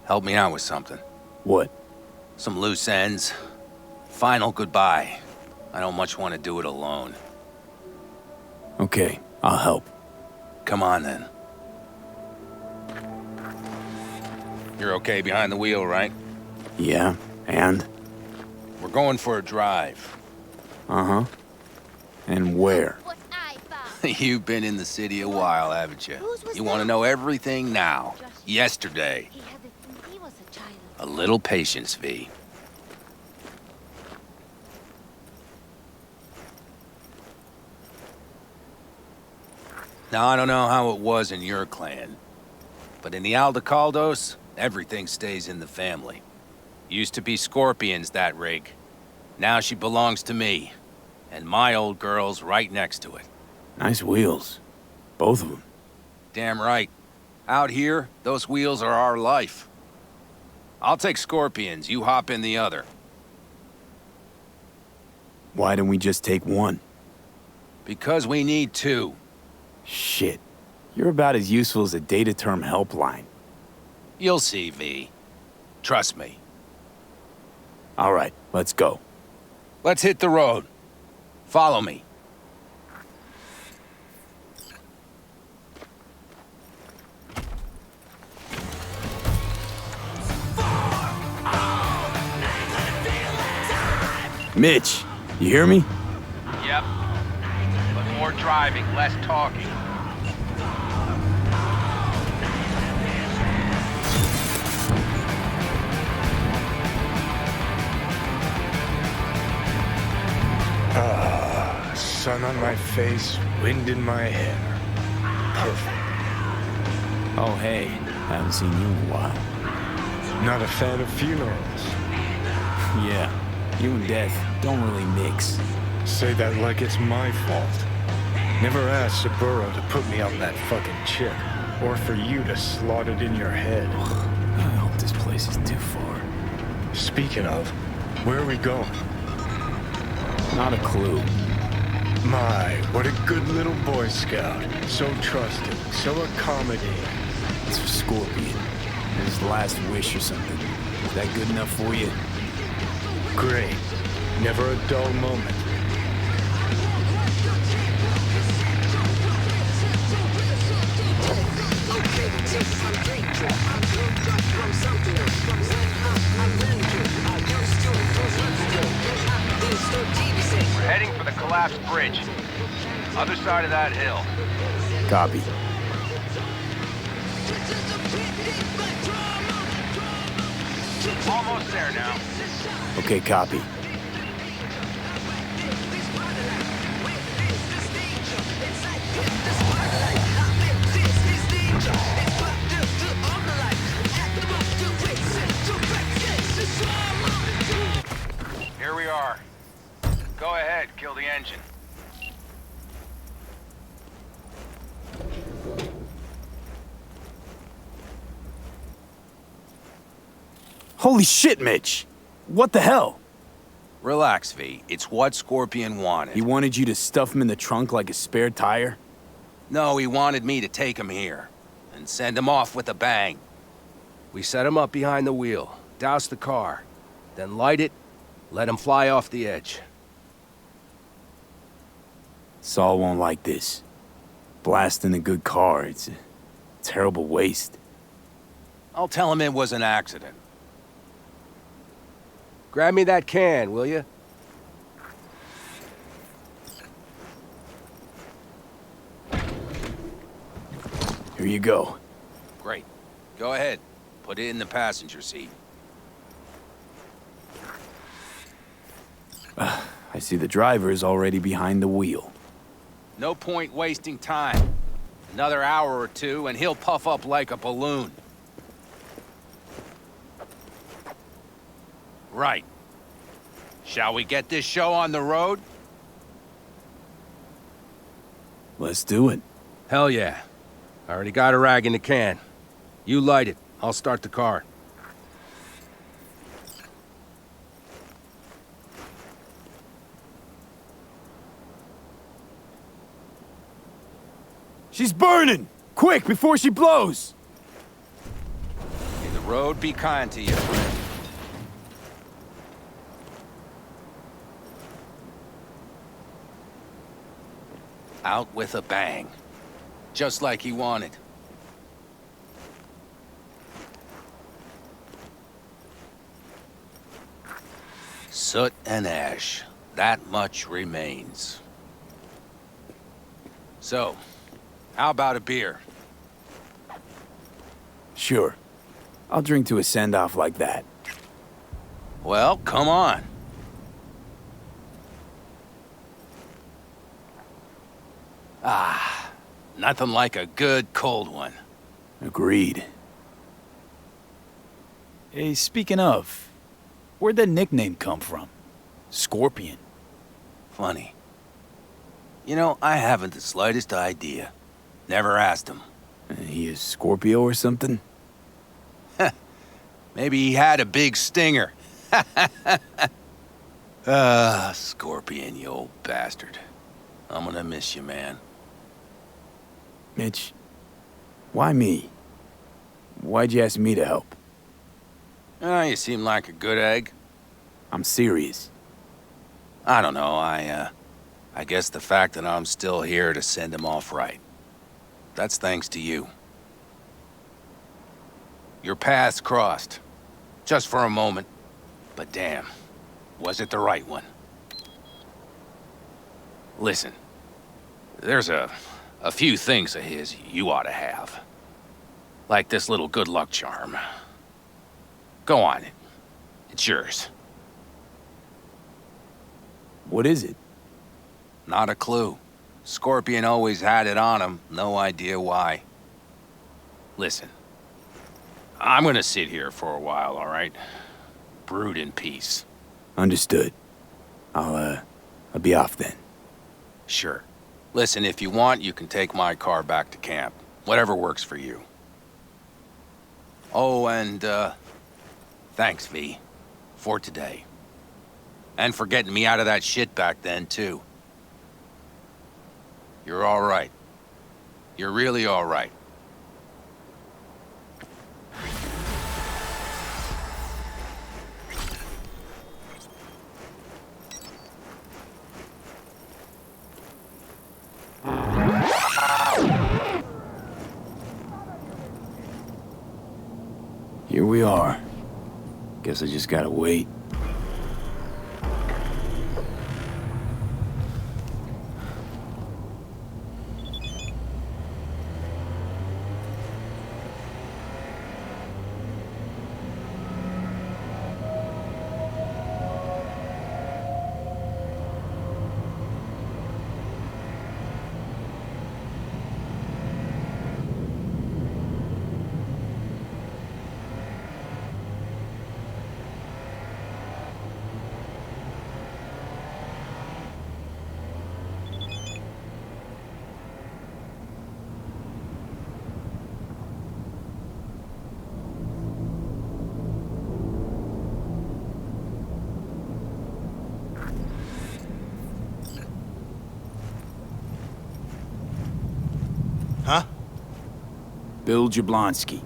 Help me out with something. What? Some loose ends. Final goodbye. I don't much want to do it alone. Okay, I'll help. Come on, then. You're okay behind the wheel, right? Yeah, and? We're going for a drive. Uh-huh. And where? You've been in the city a while, haven't you? You want to know everything now. Yesterday. A little patience, V. Now, I don't know how it was in your clan, but in the Aldecaldos, everything stays in the family. Used to be Scorpion's, that rig. Now she belongs to me, and my old girl's right next to it. Nice wheels. Both of them. Damn right. Out here, those wheels are our life. I'll take Scorpion's, you hop in the other. Why don't we just take one? Because we need two. Shit. You're about as useful as a data-term helpline. You'll see, V. Trust me. All right, let's go. Let's hit the road. Follow me. Mitch, you hear me? Yep. But more driving, less talking. Sun on my face, wind in my hair. Perfect. Oh, hey. Haven't seen you in a while. Not a fan of funerals. Yeah. You and death don't really mix. Say that like it's my fault. Never asked Saburo to put me on that fucking chip, or for you to slot it in your head. I hope this place is too far. Speaking of, where are we going? Not a clue. My, what a good little Boy Scout. So trusting, so accommodating. It's for Scorpion. His last wish or something. Is that good enough for you? Great. Never a dull moment. We're heading for the collapsed bridge. Other side of that hill. Copy. Almost there now. Okay, copy. Here we are. Go ahead, kill the engine. Holy shit, Mitch! What the hell? Relax, V. It's what Scorpion wanted. He wanted you to stuff him in the trunk like a spare tire? No, he wanted me to take him here and send him off with a bang. We set him up behind the wheel, douse the car, then light it, let him fly off the edge. Saul won't like this. Blasting a good car, it's a terrible waste. I'll tell him it was an accident. Grab me that can, will you? Here you go. Great. Go ahead. Put it in the passenger seat. I see the driver is already behind the wheel. No point wasting time. Another hour or two, and he'll puff up like a balloon. Right. Shall we get this show on the road? Let's do it. Hell yeah. I already got a rag in the can. You light it. I'll start the car. She's burning! Quick, before she blows! May the road be kind to you, friend. Out with a bang. Just like he wanted. Soot and ash. That much remains. So, how about a beer? Sure. I'll drink to a send-off like that. Well, come on. Ah, nothing like a good cold one. Agreed. Hey, speaking of, where'd that nickname come from? Scorpion. Funny. You know, I haven't the slightest idea. Never asked him. He is Scorpio or something? Maybe he had a big stinger. Scorpion, you old bastard. I'm gonna miss you, man. Mitch, why me? Why'd you ask me to help? You seem like a good egg. I'm serious. I don't know, I guess the fact that I'm still here to send him off right. That's thanks to you. Your paths crossed. Just for a moment. But damn, was it the right one? Listen, there's a few things of his you ought to have. Like this little good luck charm. Go on, it's yours. What is it? Not a clue. Scorpion always had it on him, no idea why. Listen, I'm gonna sit here for a while, all right? Brood in peace. Understood. I'll be off then. Sure. Listen, if you want, you can take my car back to camp. Whatever works for you. Oh, and, thanks, V. For today. And for getting me out of that shit back then, too. You're all right. You're really all right. Here we are. Guess I just gotta wait. Huh? Bill Jablonski.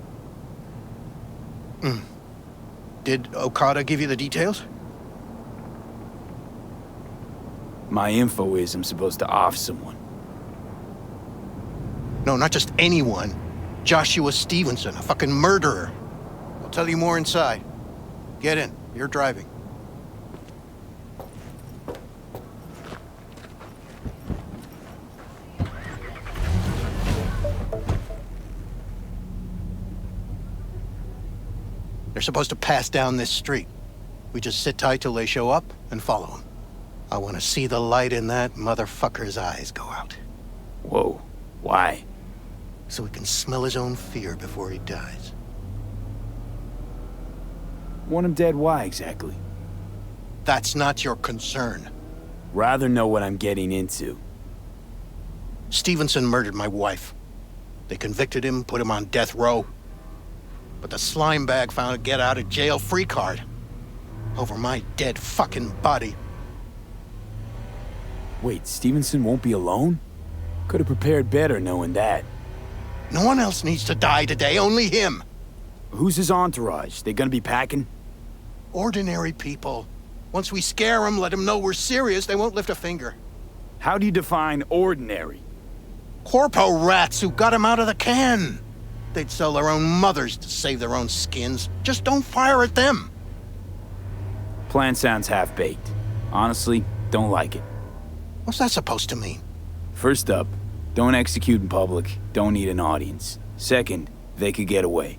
Did Okada give you the details? My info is I'm supposed to off someone. No, not just anyone. Joshua Stevenson, a fucking murderer. I'll tell you more inside. Get in. You're driving. They're supposed to pass down this street. We just sit tight till they show up and follow them. I want to see the light in that motherfucker's eyes go out. Whoa. Why? So he can smell his own fear before he dies. Want him dead, why exactly? That's not your concern. Rather know what I'm getting into. Stevenson murdered my wife. They convicted him, put him on death row. But the slime bag found a get-out-of-jail-free card. Over my dead fucking body. Wait, Stevenson won't be alone? Could have prepared better knowing that. No one else needs to die today, only him. Who's his entourage? They gonna be packing? Ordinary people. Once we scare them, let them know we're serious, they won't lift a finger. How do you define ordinary? Corpo rats who got him out of the can. They'd sell their own mothers to save their own skins. Just don't fire at them. Plan sounds half-baked. Honestly, don't like it. What's that supposed to mean? First up, don't execute in public, don't need an audience. Second, they could get away.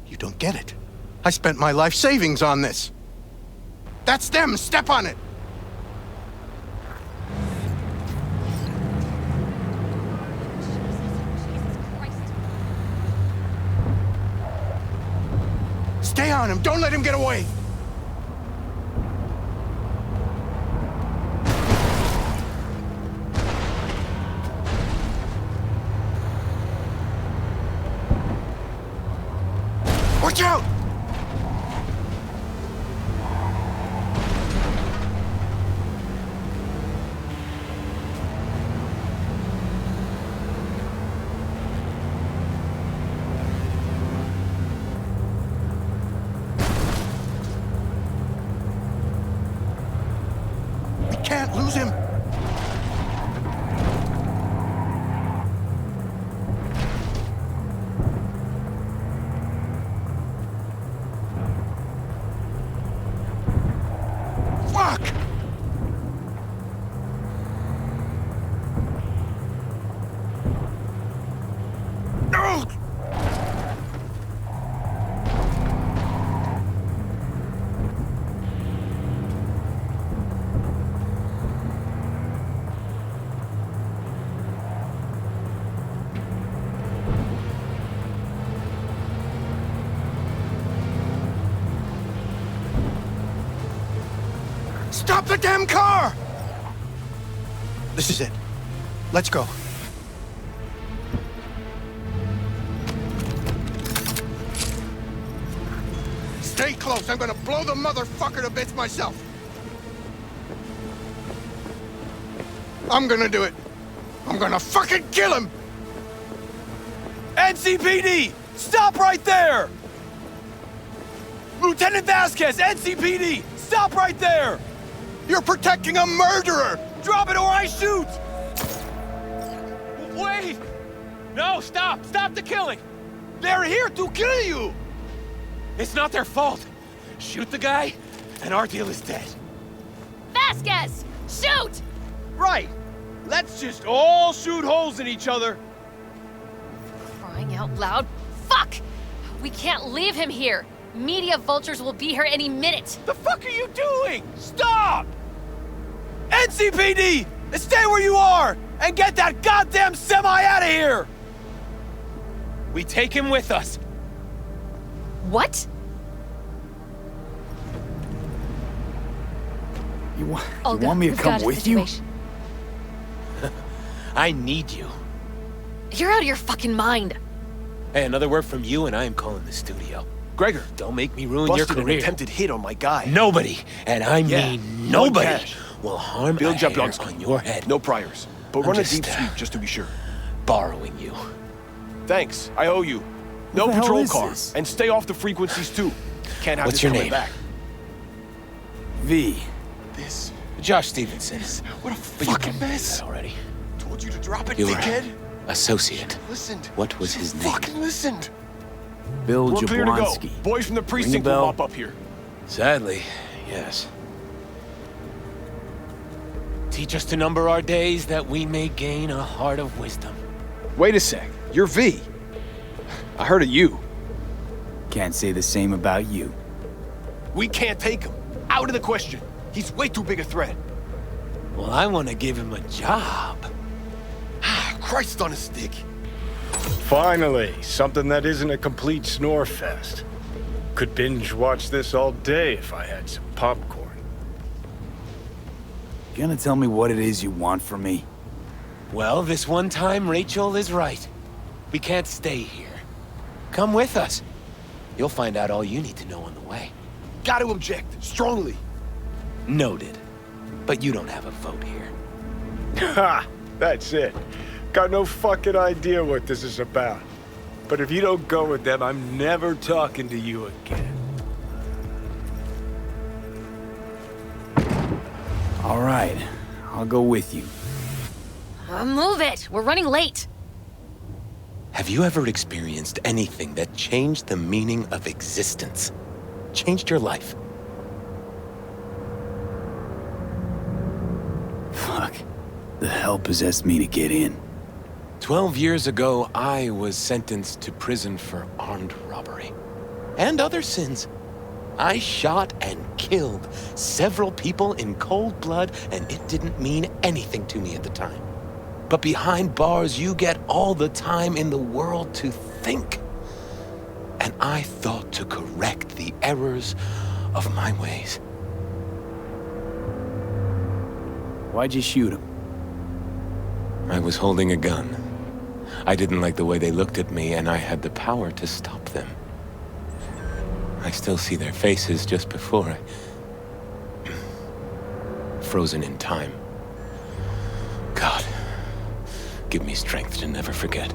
You don't get it. I spent my life savings on this. That's them, step on it! Stay on him, don't let him get away! Watch out! We can't lose him. Fuck! No! Stop the damn car! This is it. Let's go. Stay close. I'm gonna blow the motherfucker to bits myself. I'm gonna do it. I'm gonna fucking kill him! NCPD! Stop right there! Lieutenant Vasquez, NCPD! Stop right there! You're protecting a murderer! Drop it or I shoot! Wait! No, stop! Stop the killing! They're here to kill you! It's not their fault. Shoot the guy, and our deal is dead. Vasquez! Shoot! Right! Let's just all shoot holes in each other. Crying out loud. Fuck! We can't leave him here. Media vultures will be here any minute. The fuck are you doing? Stop! NCPD! Stay where you are! And get that goddamn semi out of here! We take him with us. What? You Olga, want me to we've come got a with you? situation. I need you. You're out of your fucking mind. Hey, another word from you and I am calling the studio. Gregor, don't make me ruin your career. An attempted hit on my guy. Nobody, and I mean nobody, will harm Bill a hair Jablonski. on your head. No priors, but I'm run a just, deep sweep just to be sure. Borrowing you. Thanks, I owe you. No the hell patrol is car, this? and stay off the frequencies too. Can't have What's this your coming name? back. V. This. Josh Stevenson. What a But you fucking told me mess. that already. Told you to drop it, You were dickhead. associate. Listened. What was his name? Fucking listened. Bill We're clear to go. Jablonski. Boys from the precinct bell? will mop up here. Sadly, yes. Teach us to number our days that we may gain a heart of wisdom. Wait a sec. You're V. I heard of you. Can't say the same about you. We can't take him. Out of the question. He's way too big a threat. Well, I want to give him a job. Christ on a stick. Finally, something that isn't a complete snore fest. Could binge watch this all day if I had some popcorn. Gonna tell me what it is you want from me? Well, this one time, Rachel is right. We can't stay here. Come with us. You'll find out all you need to know on the way. Got to object, strongly. Noted. But you don't have a vote here. Ha! That's it. Got no fucking idea what this is about. But if you don't go with them, I'm never talking to you again. All right, I'll go with you. Move it! We're running late! Have you ever experienced anything that changed the meaning of existence? Changed your life? Fuck. The hell possessed me to get in? 12 years ago, I was sentenced to prison for armed robbery. And other sins. I shot and killed several people in cold blood, and it didn't mean anything to me at the time. But behind bars, you get all the time in the world to think. And I thought to correct the errors of my ways. Why'd you shoot him? I was holding a gun. I didn't like the way they looked at me, and I had the power to stop them. I still see their faces just before I... frozen in time. God, give me strength to never forget.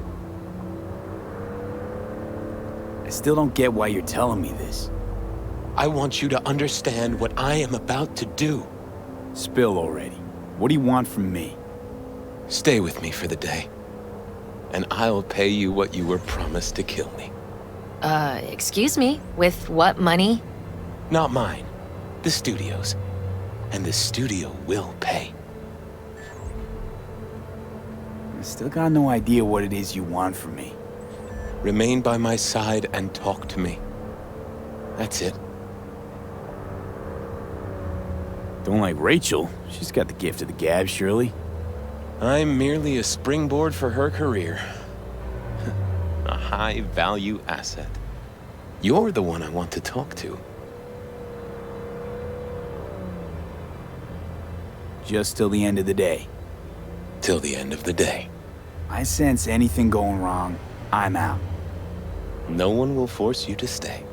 I still don't get why you're telling me this. I want you to understand what I am about to do. Spill already. What do you want from me? Stay with me for the day, and I'll pay you what you were promised to kill me. Excuse me? With what money? Not mine. The studio's. And the studio will pay. I still got no idea what it is you want from me. Remain by my side and talk to me. That's it. Don't like Rachel. She's got the gift of the gab, surely. I'm merely a springboard for her career. A high-value asset. You're the one I want to talk to. Just till the end of the day. Till the end of the day. I sense anything going wrong, I'm out. No one will force you to stay.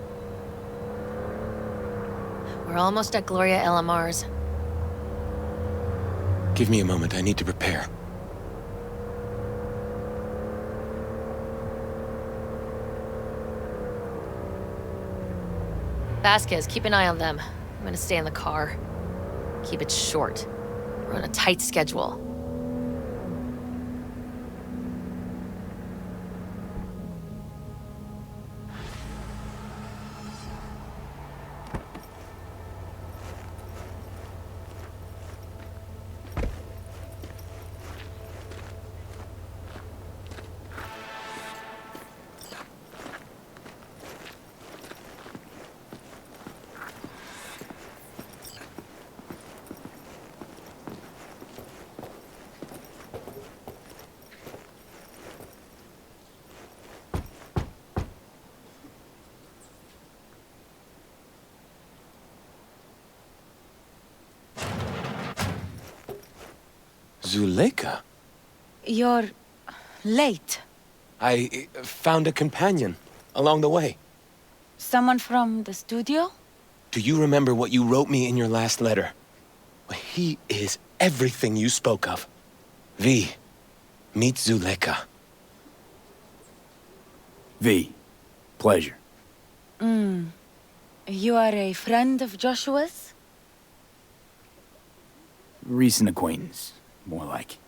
We're almost at Gloria LMR's. Give me a moment, I need to prepare. Vasquez, keep an eye on them. I'm gonna stay in the car. Keep it short. We're on a tight schedule. Zuleika? You're late. I found a companion along the way. Someone from the studio? Do you remember what you wrote me in your last letter? He is everything you spoke of. V, meet Zuleika. V, pleasure. You are a friend of Joshua's? Recent acquaintance, more like.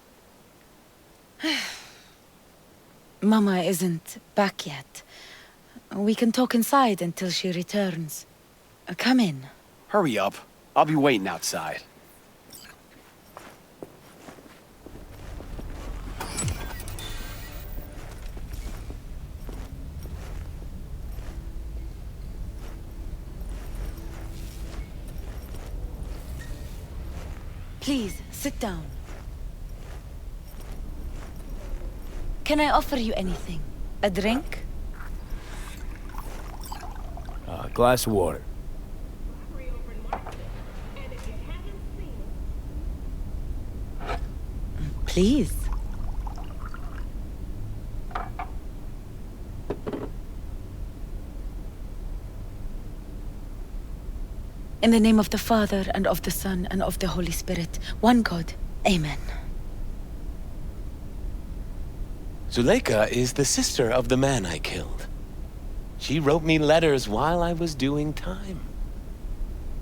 Mama isn't back yet. We can talk inside until she returns. Come in. Hurry up. I'll be waiting outside. Please, sit down. Can I offer you anything? A drink? A glass of water. Please. In the name of the Father, and of the Son, and of the Holy Spirit, one God. Amen. Zuleika is the sister of the man I killed. She wrote me letters while I was doing time.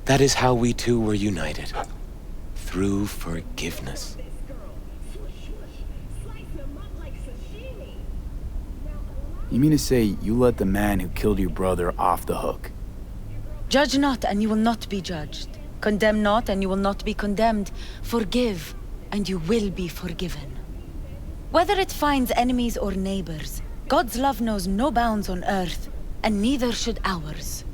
That is how we two were united. Through forgiveness. You mean to say you let the man who killed your brother off the hook? Judge not, and you will not be judged. Condemn not, and you will not be condemned. Forgive, and you will be forgiven. Whether it finds enemies or neighbors, God's love knows no bounds on earth, and neither should ours.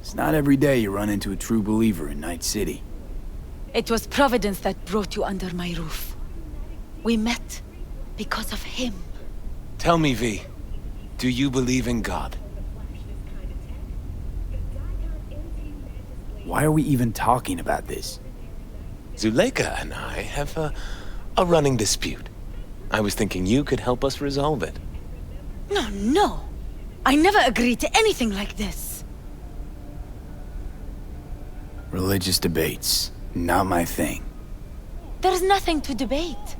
It's not every day you run into a true believer in Night City. It was Providence that brought you under my roof. We met because of him. Tell me, V, do you believe in God? Why are we even talking about this? Zuleika and I have a running dispute. I was thinking you could help us resolve it. No. I never agreed to anything like this. Religious debates, not my thing. There's nothing to debate.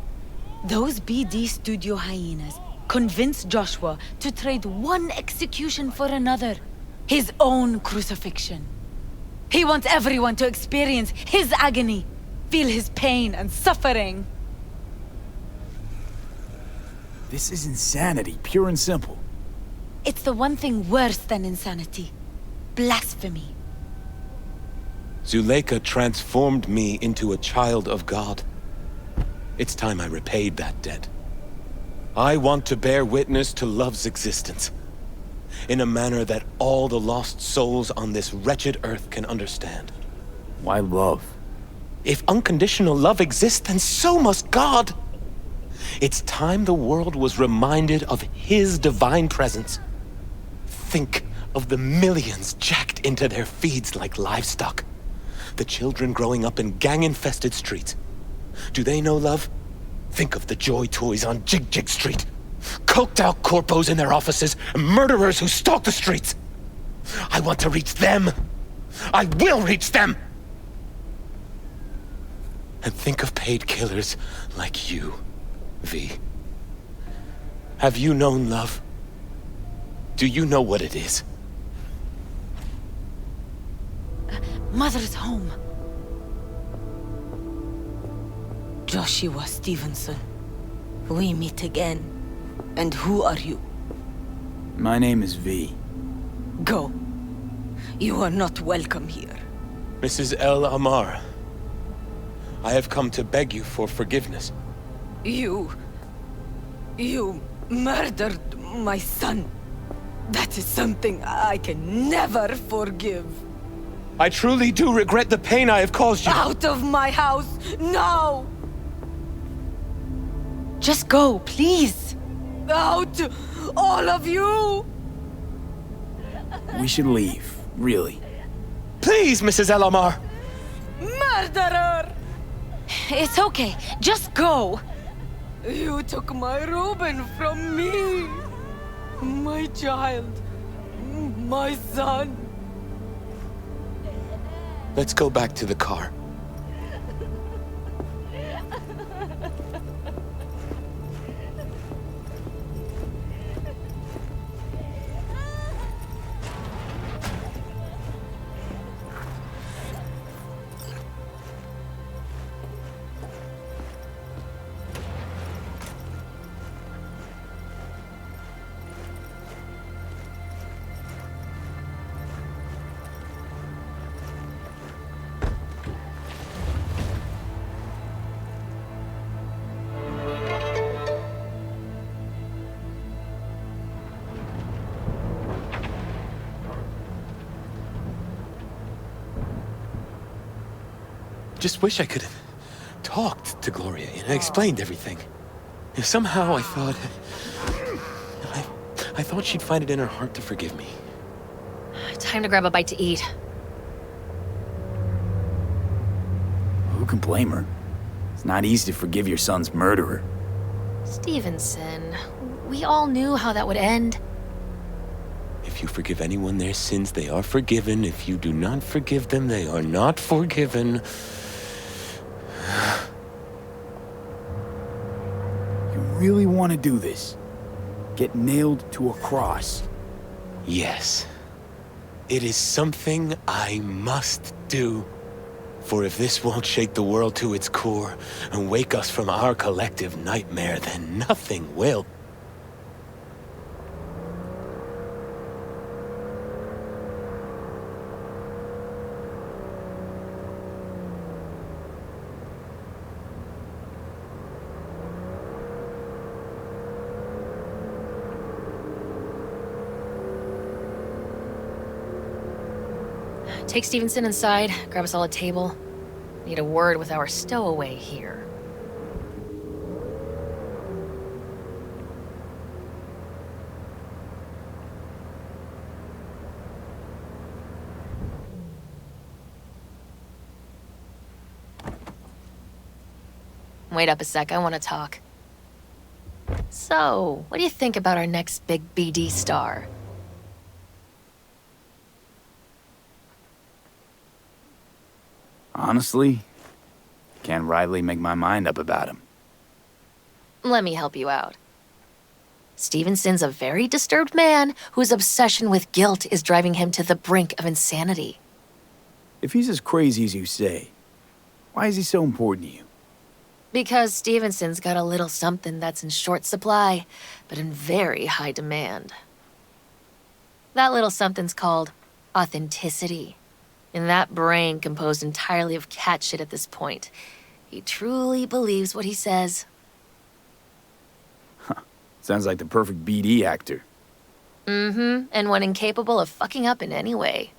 Those BD studio hyenas convinced Joshua to trade one execution for another. His own crucifixion. He wants everyone to experience his agony, feel his pain and suffering. This is insanity, pure and simple. It's the one thing worse than insanity. Blasphemy. Zuleika transformed me into a child of God. It's time I repaid that debt. I want to bear witness to love's existence, in a manner that all the lost souls on this wretched earth can understand. Why love? If unconditional love exists, then so must God. It's time the world was reminded of His divine presence. Think of the millions jacked into their feeds like livestock. The children growing up in gang-infested streets. Do they know love? Think of the joy toys on Jig Jig Street. Coked-out corpos in their offices, and murderers who stalk the streets. I want to reach them. I will reach them! And think of paid killers like you, V. Have you known love? Do you know what it is? Mother's home. Joshua Stevenson. We meet again. And who are you? My name is V. Go. You are not welcome here. Mrs. El Amar, I have come to beg you for forgiveness. You murdered my son. That is something I can never forgive. I truly do regret the pain I have caused you. Out of my house, now! Just go, please. Out, all of you! We should leave, really. Please, Mrs. El Amar! Murderer! It's okay, just go. You took my Reuben from me. My child. My son. Let's go back to the car. Just wish I could have talked to Gloria and explained everything. Somehow I thought... I thought she'd find it in her heart to forgive me. Time to grab a bite to eat. can blame her? It's not easy to forgive your son's murderer. Stevenson, we all knew how that would end. If you forgive anyone their sins, they are forgiven. If you do not forgive them, they are not forgiven. You really want to do this? Get nailed to a cross? Yes. It is something I must do. For if this won't shake the world to its core and wake us from our collective nightmare, then nothing will. Take Stevenson inside, grab us all a table. Need a word with our stowaway here. Wait up a sec, I want to talk. So, what do you think about our next big BD star? Honestly, can't rightly make my mind up about him. Let me help you out. Stevenson's a very disturbed man whose obsession with guilt is driving him to the brink of insanity. If he's as crazy as you say, why is he so important to you? Because Stevenson's got a little something that's in short supply, but in very high demand. That little something's called authenticity. In that brain composed entirely of cat shit at this point, he truly believes what he says. Sounds like the perfect BD actor. Mm-hmm, and one incapable of fucking up in any way.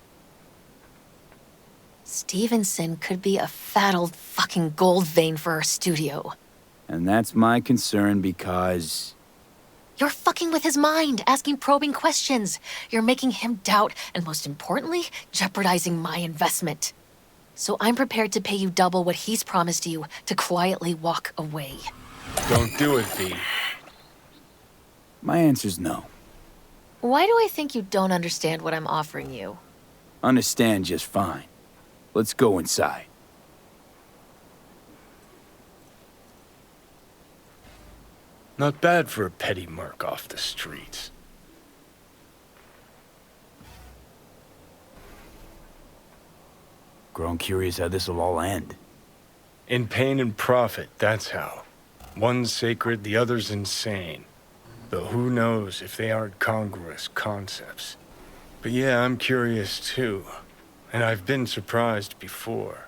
Stevenson could be a fat old fucking gold vein for our studio. And that's my concern because... You're fucking with his mind, asking probing questions. You're making him doubt, and most importantly, jeopardizing my investment. So I'm prepared to pay you double what he's promised you to quietly walk away. Don't do it, V. My answer's no. Why do I think you don't understand what I'm offering you? Understand just fine. Let's go inside. Not bad for a petty merc off the streets. Grown curious how this'll all end. In pain and profit, that's how. One's sacred, the other's insane. Though who knows if they aren't congruous concepts. But yeah, I'm curious too. And I've been surprised before.